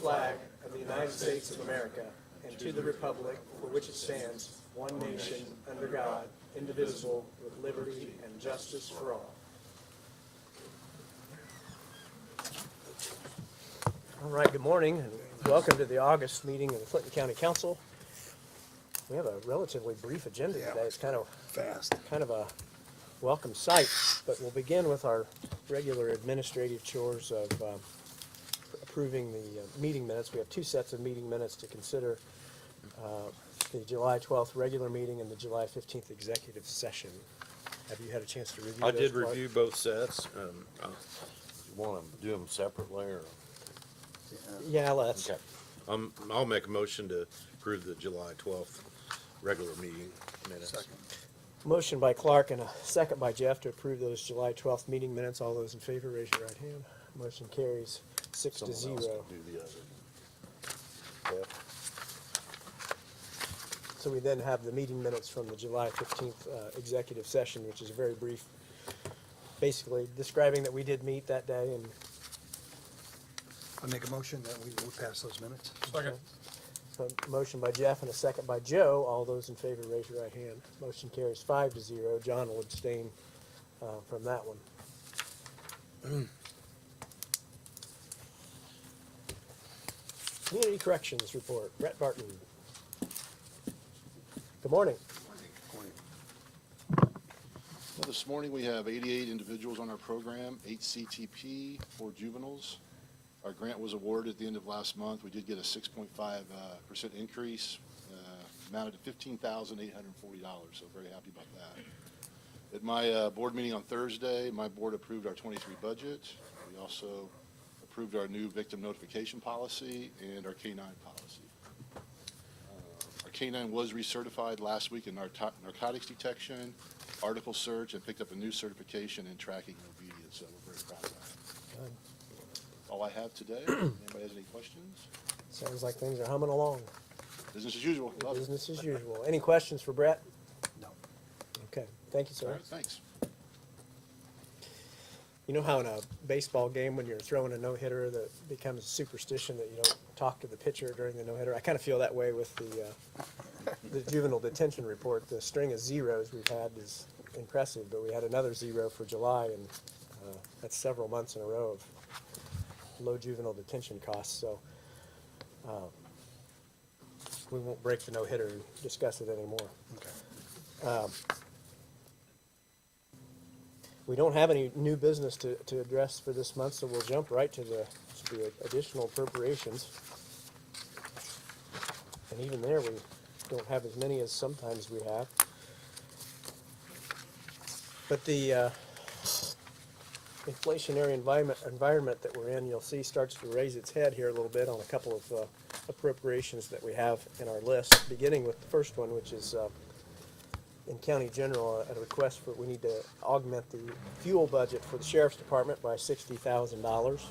flag of the United States of America and to the republic for which it stands, one nation, under God, indivisible, with liberty and justice for all. All right, good morning, and welcome to the August meeting of the Clinton County Council. We have a relatively brief agenda today. It's kind of Fast. a welcome sight, but we'll begin with our regular administrative chores of approving the meeting minutes. We have two sets of meeting minutes to consider, the July 12th regular meeting and the July 15th executive session. Have you had a chance to review those? I did review both sets. You want to do them separately, or? Yeah, let's. Okay. I'll make a motion to approve the July 12th regular meeting minutes. Second. Motion by Clark and a second by Jeff to approve those July 12th meeting minutes. All those in favor, raise your right hand. Motion carries 6 to Someone 0. else can do the other. Yeah. So we then have the meeting minutes from the July 15th executive session, which is very brief, basically describing that we did meet that day. And I make a motion that we move past those minutes. Second. So motion by Jeff and a second by Joe. All those in favor, raise your right hand. Motion carries 5 to 0. John will abstain from that one. Community Corrections Report. Brett Barton. Good morning. Well, this morning we have 88 individuals on our program, 8 CTP, 4 juveniles. Our grant was awarded at the end of last month. We did get a 6.5% increase, amounted to $15,840, so very happy about that. At my board meeting on Thursday, my board approved our 23 budget. We also approved our new victim notification policy and our K-9 policy. Our K-9 was recertified last week in narcotics detection, article search, and picked up a new certification in tracking and obedience, so we're very proud of that. Good. All I have today. Anybody has any questions? Sounds like things are humming along. Business as usual. Love it. Business as usual. Any questions for Brett? No. Okay, thank you, All sir. right, thanks. You know how in a baseball game when you're throwing a no-hitter that becomes a superstition that you don't talk to the pitcher during the no-hitter? I kind of feel that way with the juvenile detention report. The string of zeros we've had is impressive, but we had another 0 for July, and that's several months in a row of low juvenile detention costs. So we won't break the no-hitter and discuss it anymore. Okay. We don't have any new business to address for this month, so we'll jump right to the additional appropriations. And even there, we don't have as many as sometimes we have. But the inflationary environment that we're in, you'll see, starts to raise its head here a little bit on a couple of appropriations that we have in our list, beginning with the first one, which is in County General, a request for, we need to augment the fuel budget for the Sheriff's Department by $60,000.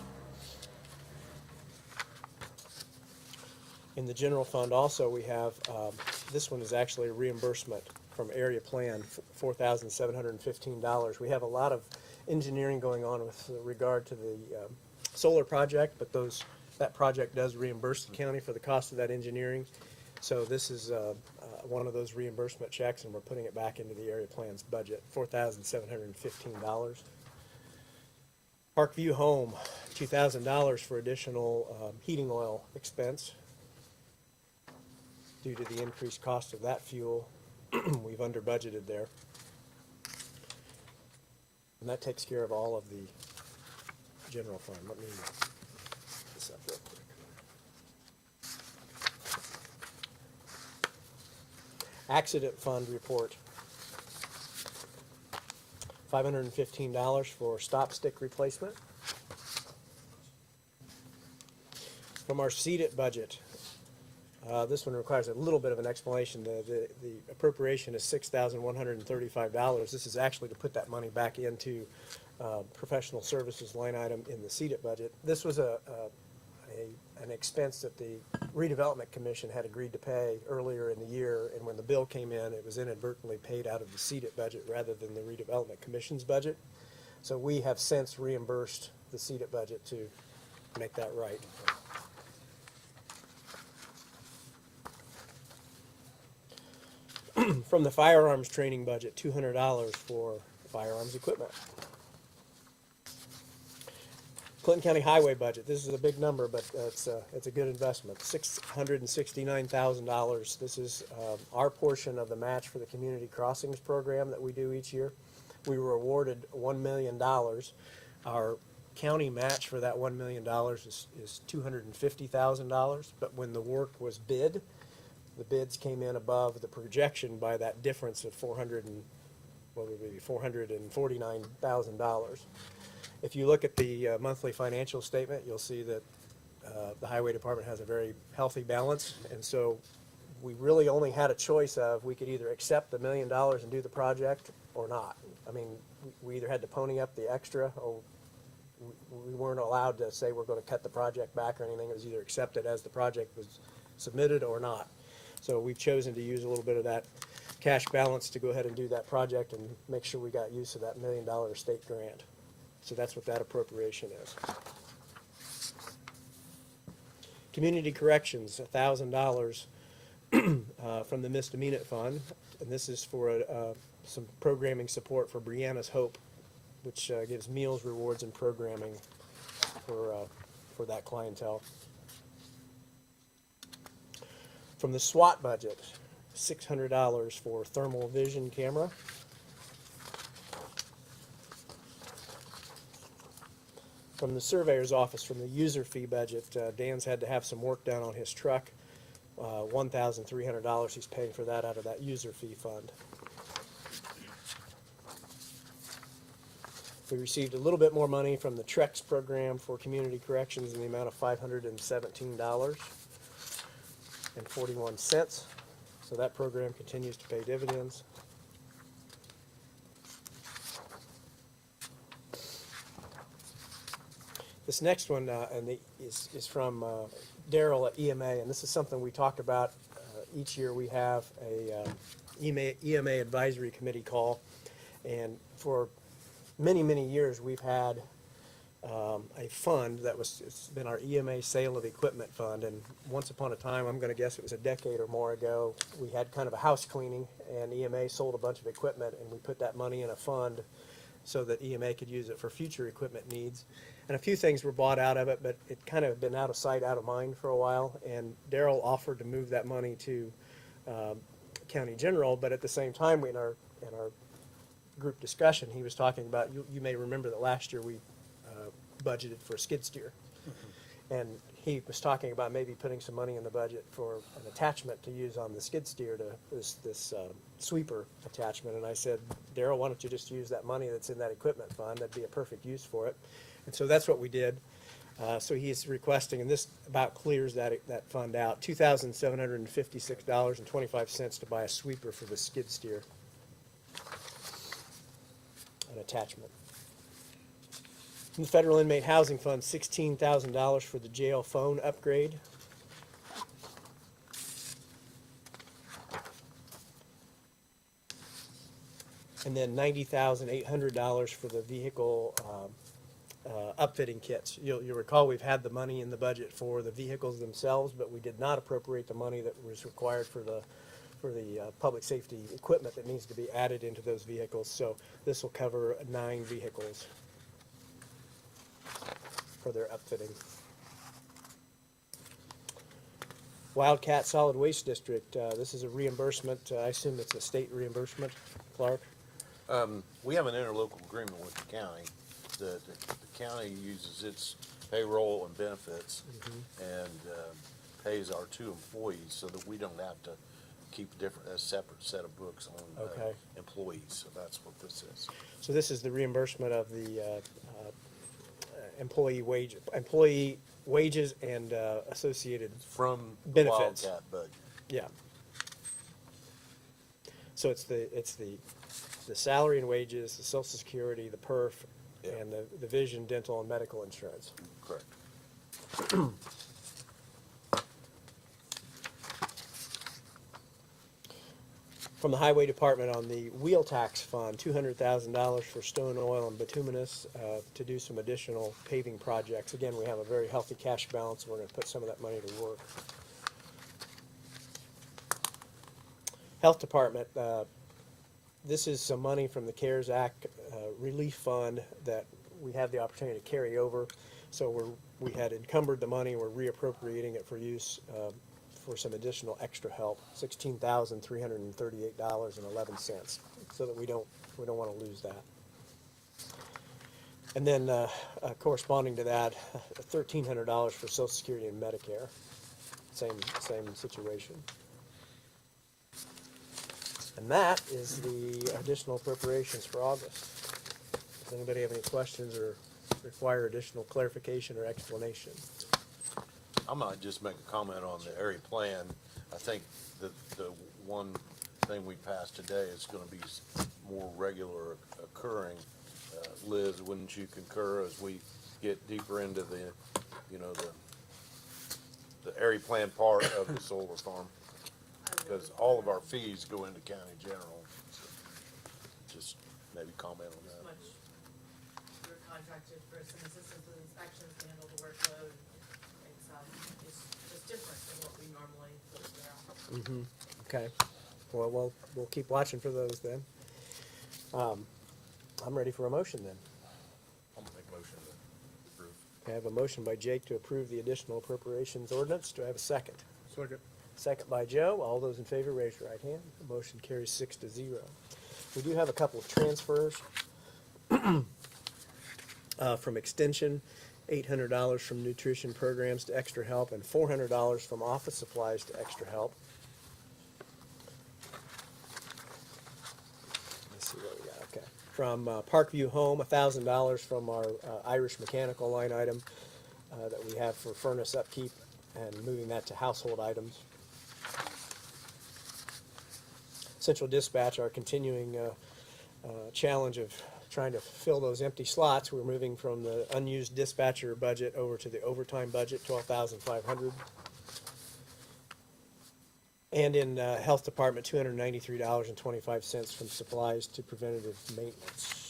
In the general fund also, we have, this one is actually a reimbursement from Area Plan, $4,715. We have a lot of engineering going on with regard to the solar project, but that project does reimburse the county for the cost of that engineering. So this is one of those reimbursement checks, and we're putting it back into the area plan's budget, $4,715. Parkview Home, $2,000 for additional heating oil expense due to the increased cost of that fuel. We've under budgeted there. And that takes care of all of the general fund. Let me get this up real quick. Accident fund report. $515 for stop stick replacement. From our seated budget, this one requires a little bit of an explanation. The appropriation is $6,135. This is actually to put that money back into professional services line item in the seated budget. This was an expense that the Redevelopment Commission had agreed to pay earlier in the year, and when the bill came in, it was inadvertently paid out of the seated budget rather than the Redevelopment Commission's budget. So we have since reimbursed the seated budget to make that right. From the firearms training budget, $200 for firearms equipment. Clinton County Highway budget, this is a big number, but it's a good investment, $669,000. This is our portion of the match for the Community Crossings program that we do each year. We were awarded $1 million. Our county match for that $1 million is $250,000, but when the work was bid, the bids came in above the projection by that difference of $449,000. If you look at the monthly financial statement, you'll see that the Highway Department has a very healthy balance, and so we really only had a choice of, we could either accept the $1 million and do the project or not. I mean, we either had to pony up the extra, or we weren't allowed to say we're going to cut the project back or anything. It was either accepted as the project was submitted or not. So we've chosen to use a little bit of that cash balance to go ahead and do that project and make sure we got use of that $1 million state grant. So that's what that appropriation is. Community corrections, $1,000 from the Meeting8 fund, and this is for some programming support for Brianna's Hope, which gives meals, rewards, and programming for that clientele. From the SWAT budget, $600 for thermal vision camera. From the surveyor's office, from the user fee budget, Dan's had to have some work done on his truck. $1,300, he's paying for that out of that user fee fund. We received a little bit more money from the TREX program for community corrections in the amount of $517.41. So that program continues to pay dividends. This next one is from Daryl at EMA, and this is something we talk about each year. We have a EMA advisory committee call, and for many, many years we've had a fund that it's been our EMA sale of equipment fund, and once upon a time, I'm going to guess it was a decade or more ago, we had kind of a house cleaning, and EMA sold a bunch of equipment, and we put that money in a fund so that EMA could use it for future equipment needs. And a few things were bought out of it, but it kind of been out of sight, out of mind for a while. And Daryl offered to move that money to County General, but at the same time, in our group discussion, he was talking about, you may remember that last year we budgeted for a skid steer. Mm-hmm. And he was talking about maybe putting some money in the budget for an attachment to use on the skid steer, to this sweeper attachment. And I said, Daryl, why don't you just use that money that's in that equipment fund? That'd be a perfect use for it. And so that's what we did. So he's requesting, and this about clears that fund out, $2,756.25 to buy a sweeper for the skid steer, an attachment. From the Federal Inmate Housing Fund, $16,000 for the jail phone upgrade. And then $90,800 for the vehicle upfitting kits. You'll recall we've had the money in the budget for the vehicles themselves, but we did not appropriate the money that was required for the public safety equipment that needs to be added into those vehicles. So this will cover 9 vehicles for their upfitting. Wildcat Solid Waste District, this is a reimbursement. I assume it's a state reimbursement, Clark? We have an interlocal agreement with the county. The county uses its payroll and benefits and pays our 2 employees so that we don't have to keep a separate set of books on employees. So that's what this is. So this is the reimbursement of the employee wages and associated From the benefits. Wildcat budget. Yeah. So it's the salary and wages, the Social Security, the PERF, Yeah. and the vision, dental, and medical insurance. Correct. From the Highway Department on the wheel tax fund, $200,000 for stone, oil, and bituminous to do some additional paving projects. Again, we have a very healthy cash balance, and we're going to put some of that money to work. Health Department, this is some money from the CARES Act relief fund that we have the opportunity to carry over. So we had encumbered the money, we're reappropriating it for use for some additional extra help, $16,338.11, so that we don't want to lose that. And then corresponding to that, $1,300 for Social Security and Medicare. Same situation. And that is the additional appropriations for August. Does anybody have any questions or require additional clarification or explanation? I might just make a comment on the area plan. I think the one thing we passed today is gonna be more regular occurring. Liz, wouldn't you concur as we get deeper into the, you know, the area plan part of the solar farm? Because all of our fees go into county general. So just maybe comment on that. Much we're contracted for some assistance with inspections to handle the workload. It's just different than what we normally put around. Okay. Well, we'll keep watching for those then. I'm ready for a motion then. I'm gonna make a motion to approve. I have a motion by Jake to approve the additional appropriations ordinance. Do I have a second? Second. Second by Joe. All those in favor, raise your right hand. The motion carries 6-0. We do have a couple of transfers from extension, $800 from nutrition programs to extra help, and $400 from office supplies to extra help. Let's see what we got. Okay. From Parkview Home, $1,000 from our Irish mechanical line item that we have for furnace upkeep, and moving that to household items. Central Dispatch, our continuing challenge of trying to fill those empty slots. We're moving from the unused dispatcher budget over to the overtime budget, $12,500. And in Health Department, $293.25 from supplies to preventative maintenance.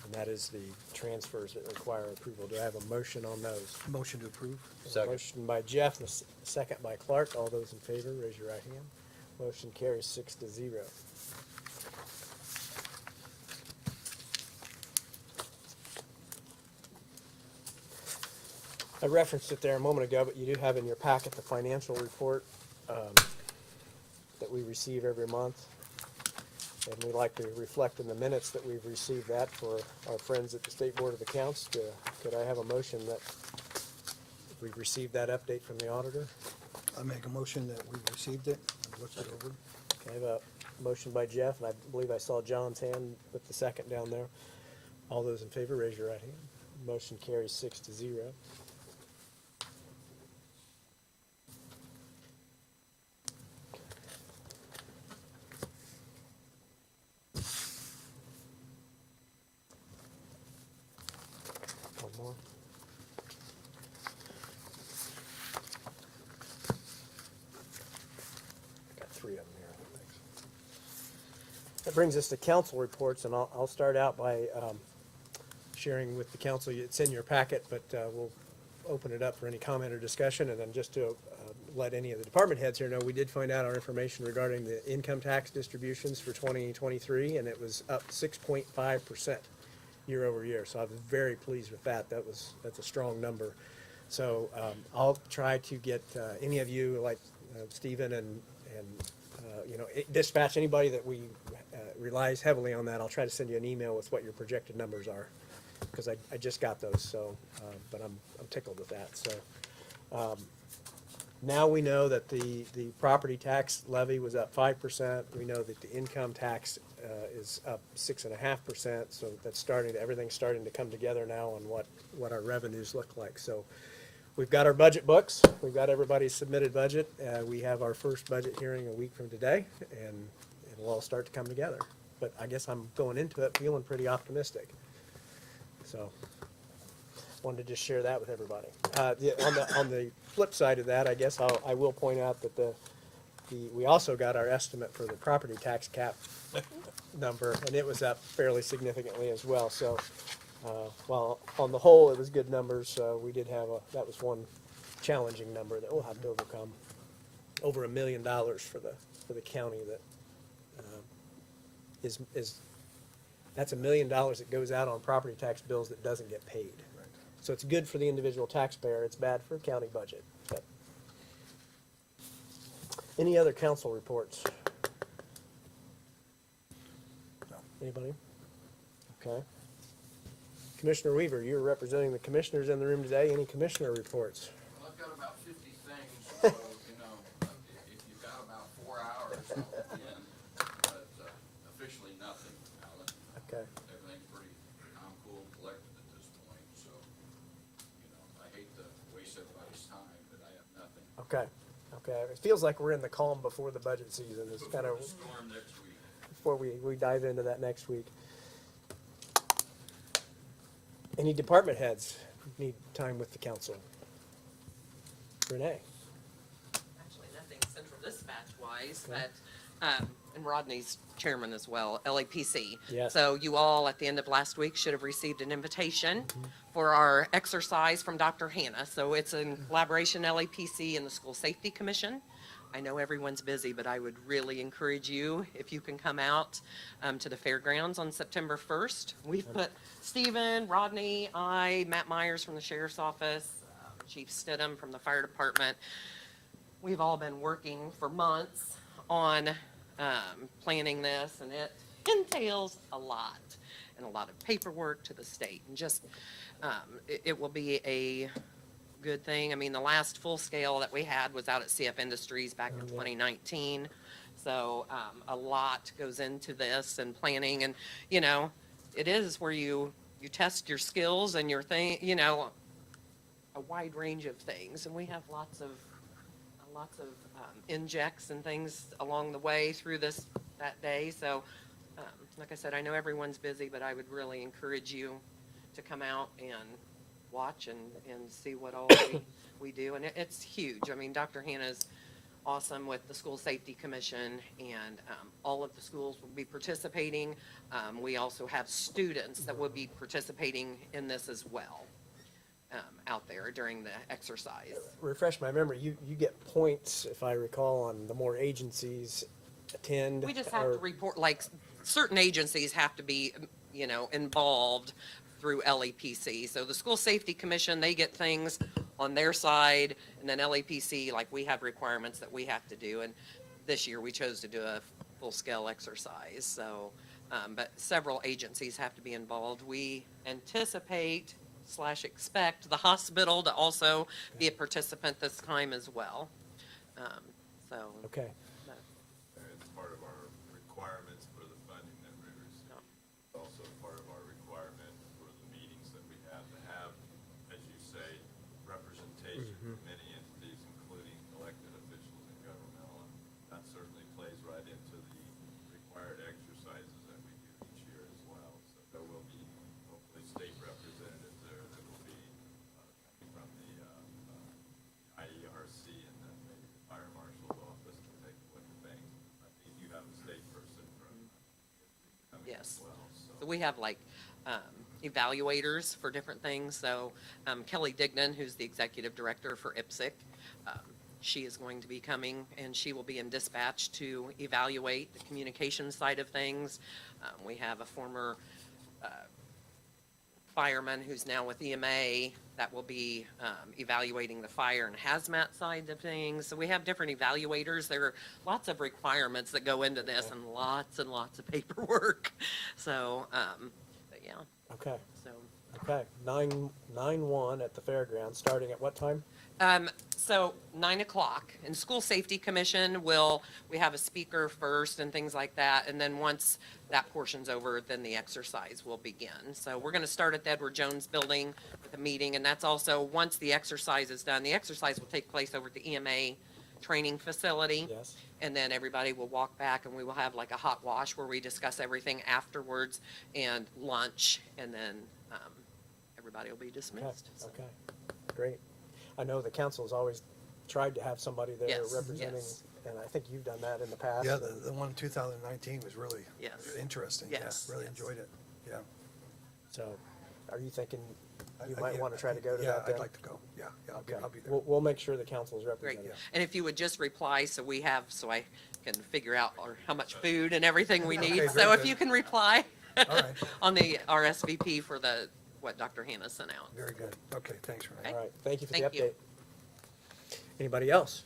And that is the transfers that require approval. Do I have a motion on those? Motion to approve. Second. Motion by Jeff, and a second by Clark. All those in favor, raise your right hand. Motion carries 6-0. I referenced it there a moment ago, but you do have in your packet the financial report that we receive every month. And we'd like to reflect in the minutes that we've received that for our friends at the State Board of Accounts. Could I have a motion that we've received that update from the auditor? I make a motion that we received it and looked it over. Okay, I have a motion by Jeff, and I believe I saw John's hand with the second down there. All those in favor, raise your right hand. Motion carries 6-0. One more. Got three of them here. Thanks. That brings us to council reports, and I'll start out by sharing with the council. It's in your packet, but we'll open it up for any comment or discussion. And then just to let any of the department heads here know, we did find out our information regarding the income tax distributions for 2023, and it was up 6.5% year over year. So I was very pleased with that. That's a strong number. So I'll try to get any of you, like Stephen and dispatch anybody that we relies heavily on that. I'll try to send you an email with what your projected numbers are, because I just got those. So, but I'm tickled with that. So now we know that the property tax levy was up 5%. We know that the income tax is up 6.5%. So that's everything's starting to come together now on what our revenues look like. So we've got our budget books. We've got everybody's submitted budget. We have our first budget hearing a week from today, and it'll all start to come together. But I guess I'm going into it feeling pretty optimistic. So wanted to just share that with everybody. On the flip side of that, I guess I will point out that we also got our estimate for the property tax cap number, and it was up fairly significantly as well. So while on the whole it was good numbers, we did have that was one challenging number that we'll have to overcome. over $1 million for the county that is that's $1 million that goes out on property tax bills that doesn't get paid. Right. So it's good for the individual taxpayer. It's bad for county budget. But any other council reports? No. Anybody? Okay. Commissioner Weaver, you're representing the commissioners in the room today. Any commissioner reports? Well, I've got about 50 things, so, you know, if you've got about 4 hours, I'll begin. But officially nothing, Alan. Okay. Everything's pretty calm, cool, collected at this point, so, you know, I hate to waste everybody's time, but I have nothing. Okay. Okay. It feels like we're in the calm before the budget season. It's kind Before of the storm next week. before we dive into that next week. Any department heads need time with the council? Renee? Actually, nothing central dispatch wise, but, and Rodney's chairman as well, LAPC. Yes. So you all, at the end of last week, should have received an invitation for our exercise from Dr. Hannah. So it's in collaboration, LAPC and the School Safety Commission. I know everyone's busy, but I would really encourage you, if you can come out to the fairgrounds on September 1st. We've put Stephen, Rodney, Matt Myers from the Sheriff's Office, Chief Stidham from the Fire Department. We've all been working for months on planning this, and it entails a lot, and a lot of paperwork to the state, and just, it will be a good thing. I mean, the last full scale that we had was out at CF Industries back in 2019. So a lot goes into this and planning, and you know, it is where you test your skills and your thing, you know, a wide range of things, and we have lots of injects and things along the way through that day. So like I said, I know everyone's busy, but I would really encourage you to come out and watch and see what all we do. And it's huge. I mean, Dr. Hannah's awesome with the School Safety Commission, and all of the schools will be participating. We also have students that will be participating in this as well out there during the exercise. Refresh my memory. You get points, if I recall, on the more agencies attend. We just have to report, like, certain agencies have to be, you know, involved through LAPC. So the School Safety Commission, they get things on their side, and then LAPC, like, we have requirements that we have to do, and this year we chose to do a full-scale exercise. So, but several agencies have to be involved. We anticipate / expect the hospital to also be a participant this time as well. So. Okay. It's part of our requirements for the funding that we receive. It's also part of our requirement for the meetings that we have to have, as you say, representation from many entities, including elected officials and governmental. And that certainly plays right into the required exercises that we do each year as well. So there will be hopefully state representatives there that will be coming from the IERC and then maybe the fire marshal's office to take a look at things. I think you have a state person from coming Yes. as well. So we have like evaluators for different things. So Kelly Dignan, who's the executive director for IPSC, she is going to be coming, and she will be in dispatch to evaluate the communication side of things. We have a former fireman who's now with EMA that will be evaluating the fire and hazmat side of things. So we have different evaluators. There are lots of requirements that go into this, and lots of paperwork. So, but yeah, Okay. so. Okay. 9/1 at the fairgrounds, starting at what time? So 9:00, and School Safety Commission we have a speaker first and things like that, and then once that portion's over, then the exercise will begin. So we're gonna start at the Edward Jones Building with a meeting, and that's also, once the exercise is done, the exercise will take place over at the EMA training facility. Yes. And then everybody will walk back, and we will have like a hot wash where we discuss everything afterwards, and lunch, and then, everybody will be Okay. dismissed. So. Okay. Great. I know the council's always tried to have somebody there Yes, representing, yes. and I think you've done that in the past. Yeah, and- the one in 2019 was really Yes. interesting. Yes, Yeah, really yes. enjoyed it. Yeah. So, are you thinking, You might want to try to go to Yeah, that then? I'd like to go. Yeah, I'll be there. We'll make sure the council is Great. represented. And if you would just reply, so I can figure out how much food and everything we need. Okay, So very if good. you can reply All right, on the RSVP for what Dr. Hannah sent out. very good. Okay, thanks, Renee. All right, thank you for the Thank you. update. Anybody else?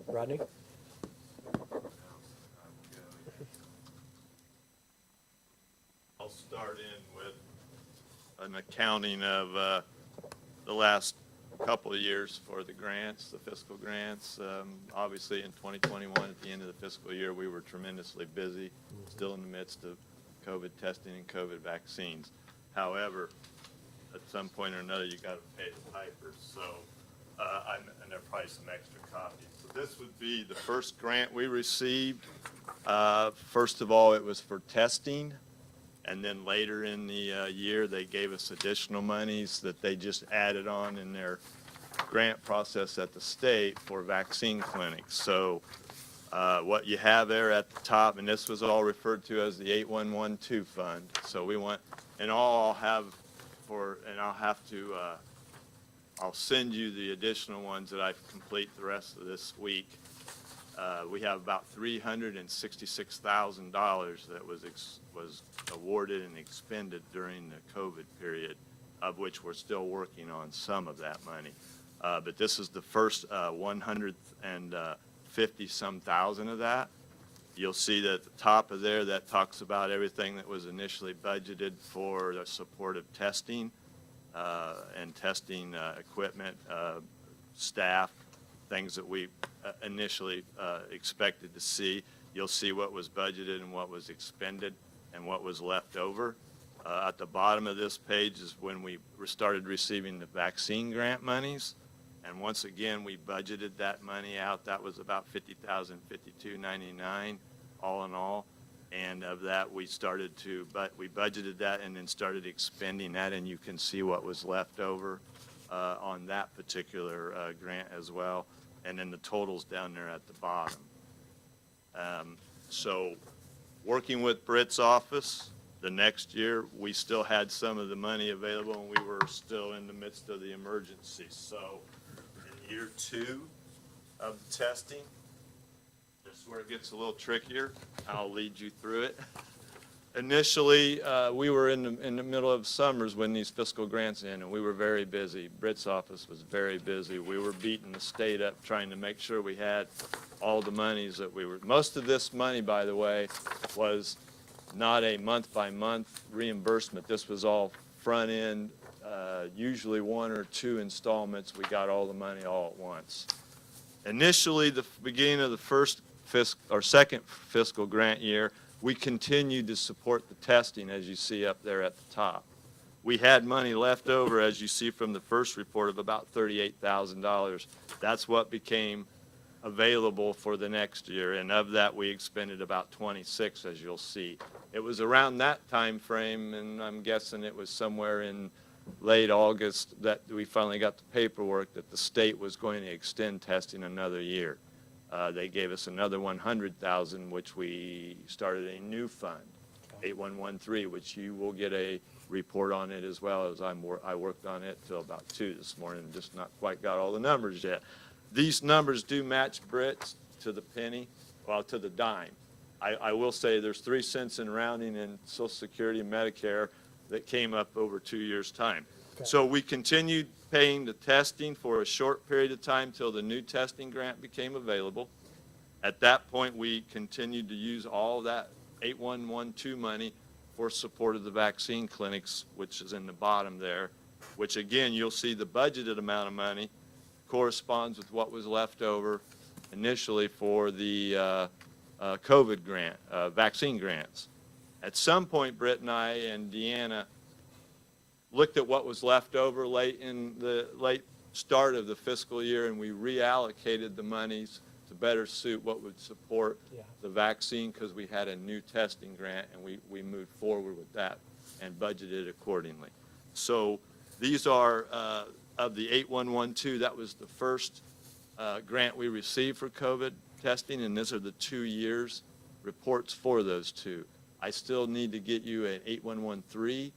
Rodney? I'll start in with an accounting of the last couple of years for the grants, the fiscal grants. Obviously, in 2021, at the end of the fiscal year, we were tremendously busy, still in the midst of COVID testing and COVID vaccines. However, at some point or another, you got to pay the piper. So, and there are probably some extra copies. So this would be the first grant we received. First of all, it was for testing. And then later in the year, they gave us additional monies that they just added on in their grant process at the state for vaccine clinics. So what you have there at the top, and this was all referred to as the 8112 fund. So we want, and all I'll have I'll send you the additional ones that I complete the rest of this week. We have about $366,000 that was awarded and expended during the COVID period, of which we're still working on some of that money. But this is the first 150-some thousand of that. You'll see that at the top of there, that talks about everything that was initially budgeted for the support of testing and testing equipment, staff, things that we initially expected to see. You'll see what was budgeted and what was expended and what was left over. At the bottom of this page is when we started receiving the vaccine grant monies. And once again, we budgeted that money out. That was about $50,000, $52.99 all in all. And of that, we budgeted that and then started expending that, and you can see what was left over on that particular grant as well. And then the totals down there at the bottom. So working with Britt's office, the next year, we still had some of the money available, and we were still in the midst of the emergency. So in year 2 of the testing, this is where it gets a little trickier. I'll lead you through it. Initially, we were in the middle of summers when these fiscal grants in, and we were very busy. Britt's office was very busy. We were beating the state up trying to make sure we had all the monies that we were. Most of this money, by the way, was not a month-by-month reimbursement. This was all front-end, usually 1 or 2 installments. We got all the money all at once. Initially, the beginning of the second fiscal grant year, we continued to support the testing, as you see up there at the top. We had money left over, as you see from the first report, of about $38,000. That's what became available for the next year, and of that, we expended about 26, as you'll see. It was around that time frame, and I'm guessing it was somewhere in late August that we finally got the paperwork that the state was going to extend testing another year. They gave us another $100,000, which we started a new fund, 8113, which you will get a report on it as well, as I worked on it till about 2 this morning and just not quite got all the numbers yet. These numbers do match Britt's to the penny, well, to the dime. I will say there's 3 cents in rounding in Social Security and Medicare that came up over 2 years' time. Okay. So we continued paying the testing for a short period of time till the new testing grant became available. At that point, we continued to use all that 8112 money for support of the vaccine clinics, which is in the bottom there, which again, you'll see the budgeted amount of money corresponds with what was left over initially for the COVID grant, vaccine grants. At some point, Britt and I and Deanna looked at what was left over late start of the fiscal year, and we reallocated the monies to better suit what would support the vaccine, because we had a new testing grant, and we moved forward with that and budgeted accordingly. So these are, of the 8112, that was the first grant we received for COVID testing, and these are the 2 years reports for those 2. I still need to get you an 8113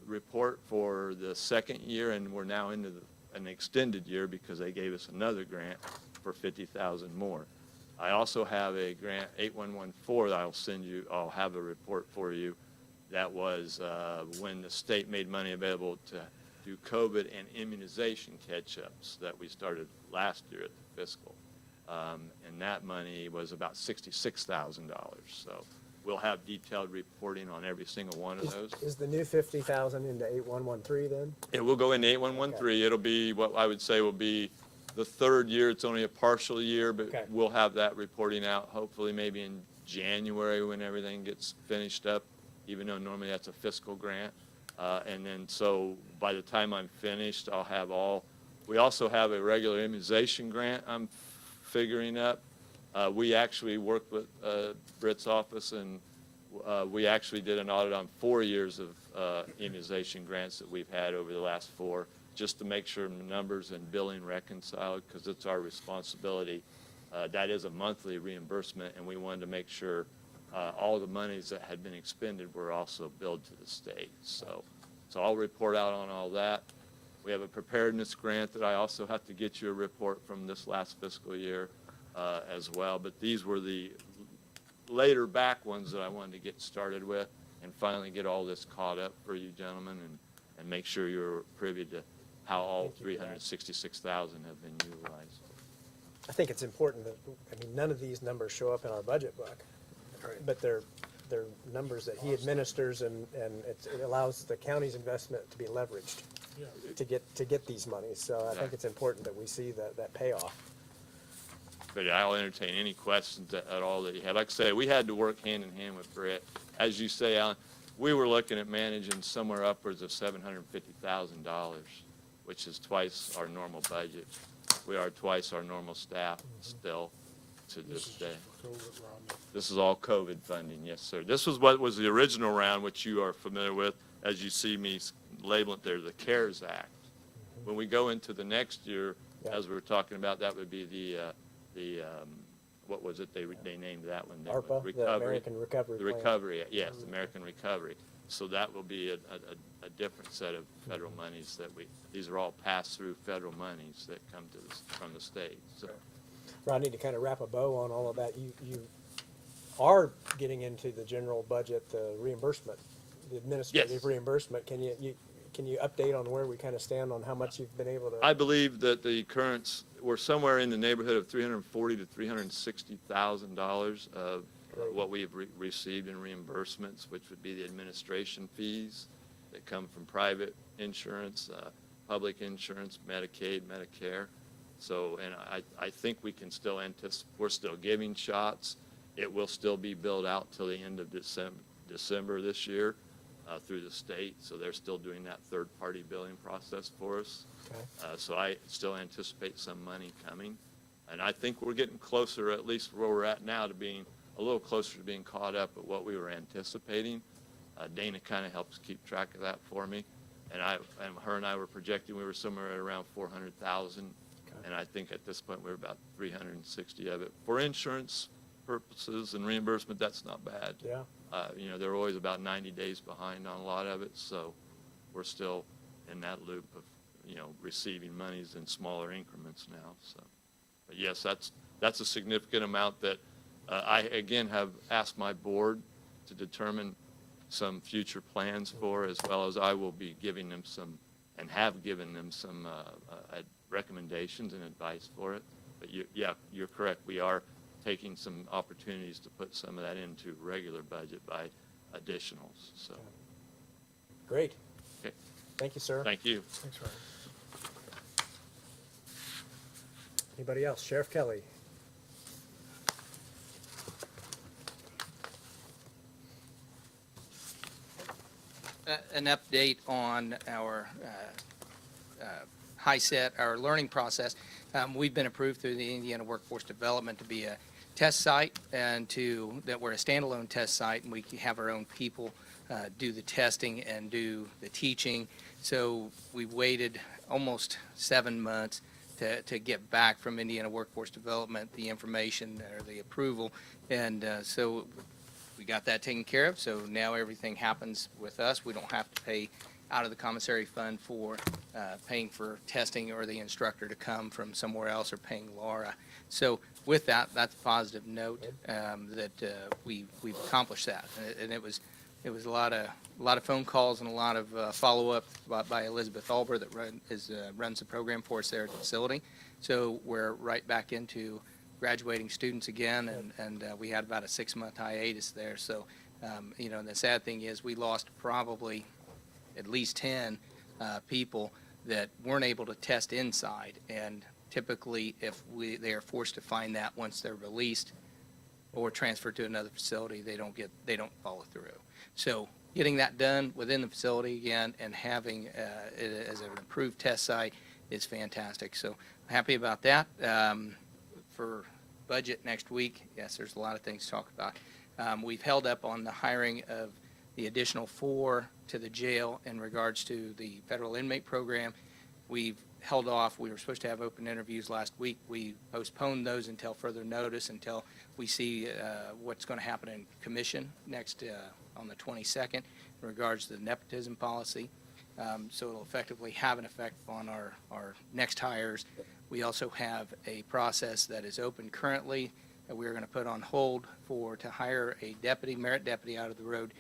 report for the second year, and we're now into an extended year because they gave us another grant for 50,000 more. I also have a grant 8114 that I'll send you. I'll have a report for you. That was when the state made money available to do COVID and immunization catch-ups that we started last year at the fiscal. And that money was about $66,000. So we'll have detailed reporting on every single one of those. Is the new 50,000 into 8113 then? It will go into 8113. It'll be what I would say will be the third year. It's only a partial year, but Okay. we'll have that reporting out hopefully maybe in January when everything gets finished up, even though normally that's a fiscal grant. And then so by the time I'm finished, I'll have all. We also have a regular immunization grant I'm figuring up. We actually worked with Britt's office, and we actually did an audit on 4 years of immunization grants that we've had over the last 4, just to make sure the numbers and billing reconciled, because it's our responsibility. That is a monthly reimbursement, and we wanted to make sure all the monies that had been expended were also billed to the state. So I'll report out on all that. We have a preparedness grant that I also have to get you a report from this last fiscal year as well. But these were the later back ones that I wanted to get started with and finally get all this caught up for you gentlemen and make sure you're privy to how all 366,000 have been utilized. I think it's important that, I mean, none of these numbers show up in our budget book, but they're numbers that he administers, and it allows the county's investment to be leveraged to get these monies. So I think it's important that we see that payoff. But I'll entertain any questions at all that you have. Like I say, we had to work hand in hand with Brett. As you say, Alan, we were looking at managing somewhere upwards of $750,000, which is twice our normal budget. We are twice our normal staff still to this day. This is all COVID funding, yes, sir. This was what was the original round, which you are familiar with, as you see me label it there, the CARES Act. When we go into the next year, as we were talking about, that would be the what was it they named that one? ARPA, the American Recovery The Plan. recovery, yes, the American Recovery. So that will be a different set of federal monies that these are all pass-through federal monies that come to from the state. So Rodney, to kind of wrap a bow on all of that, you are getting into the general budget, the reimbursement, the administrative Yes. reimbursement. Can you update on where we kind of stand on how much you've been able to? I believe that the currents, we're somewhere in the neighborhood of $340,000 to $360,000 of what we've received in reimbursements, which would be the administration fees that come from private insurance, public insurance, Medicaid, Medicare. So, and I think we can still anticipate, we're still giving shots. It will still be billed out till the end of December this year through the state. So they're still doing that third-party billing process for us. Okay. So I still anticipate some money coming. And I think we're getting closer, at least where we're at now, to being a little closer to being caught up at what we were anticipating. Dana kind of helps keep track of that for me. And her and I were projecting we were somewhere at around 400,000. And I think at this point we're about 360 of it. For insurance purposes and reimbursement, that's not bad. Yeah. They're always about 90 days behind on a lot of it. So we're still in that loop of, receiving monies in smaller increments now. So, but yes, that's a significant amount that I, again, have asked my board to determine some future plans for, as well as I will be giving them some, and have given them some recommendations and advice for it. But you're correct. We are taking some opportunities to put some of that into regular budget by additionals. So, Great. okay. Thank you, sir. Thank you. Thanks, Ryan. Anybody else? Sheriff Kelly. An update on our HISET, our learning process. We've been approved through the Indiana Workforce Development to be a test site, and that we're a standalone test site, and we have our own people do the testing and do the teaching. So we waited almost 7 months to get back from Indiana Workforce Development the information or the approval, and so we got that taken care of, so now everything happens with us. We don't have to pay out of the commissary fund for paying for testing or the instructor to come from somewhere else or paying Laura. So with that, that's a positive note that we've accomplished that. And it was a lot of phone calls and a lot of follow-up by Elizabeth Alber that runs the program for us there at the facility. So we're right back into graduating students again, and we had about a 6-month hiatus there. So, the sad thing is we lost probably at least 10 people that weren't able to test inside. And typically, if they are forced to find that once they're released or transferred to another facility, they don't follow through. So getting that done within the facility again and having it as an approved test site is fantastic. So I'm happy about that. For budget next week, yes, there's a lot of things to talk about. We've held up on the hiring of the additional 4 to the jail in regards to the federal inmate program. We've held off. We were supposed to have open interviews last week. We postponed those until further notice, until we see what's going to happen in commission next on the 22nd in regards to the nepotism policy. So it'll effectively have an effect on our next hires. We also have a process that is open currently that we're going to put on hold to hire a merit deputy out of the road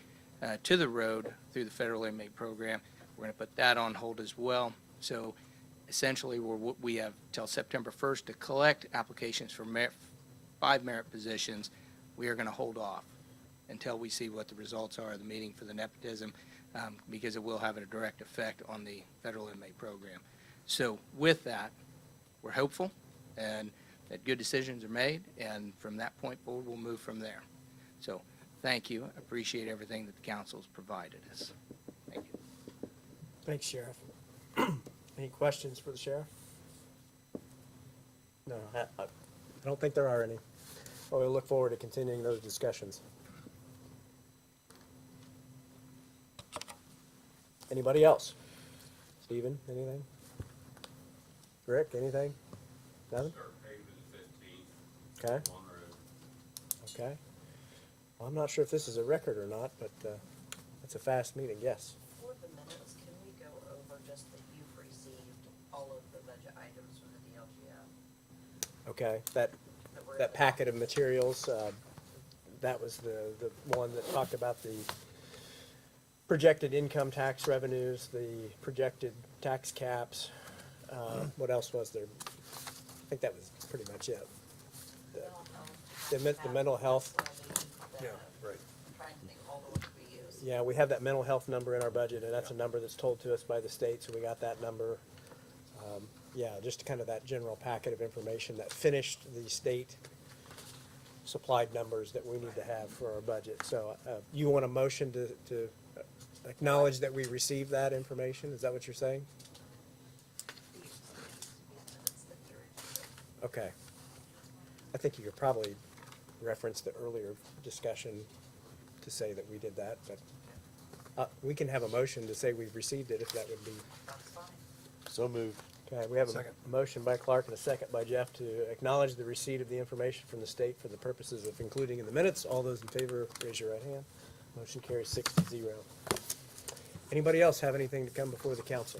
to the road through the federal inmate program. We're going to put that on hold as well. So essentially, we have till September 1st to collect applications for 5 merit positions. We are going to hold off until we see what the results are of the meeting for the nepotism, because it will have a direct effect on the federal inmate program. So with that, we're hopeful and that good decisions are made, and from that point forward, we'll move from there. So thank you. I appreciate everything that the council's provided us. Thank you. Thanks, Sheriff. Any questions for the sheriff? No, I don't think there are any. Well, we'll look forward to continuing those discussions. Anybody else? Stephen, anything? Rick, anything? Nothing? Start paving the 15th. Okay, On road. okay. Well, I'm not sure if this is a record or not, but it's a fast meeting, yes. For the minutes, can we go over just that you've received all of the budget items from the DLGF? Okay, That were that packet of materials, that was the one that talked about the projected income tax revenues, the projected tax caps. What else was there? I think that was pretty much it. The mental health. Yeah, right. Trying to think all the ones we use. Yeah, we have that mental health number in our budget, and that's a number that's told to us by the state, so we got that number. Yeah, just kind of that general packet of information that finished the state supplied numbers that we need to have for our budget. So you want a motion to acknowledge that we received that information? Is that what you're saying? These minutes that you reviewed. Okay. I think you could probably reference the earlier discussion to say that we did that, but we can have a motion to say we've received it if that would be. That's fine. So moved. Okay, we have Second. a motion by Clark and a second by Jeff to acknowledge the receipt of the information from the state for the purposes of including in the minutes. All those in favor, raise your right hand. Motion carries 6-0. Anybody else have anything to come before the council?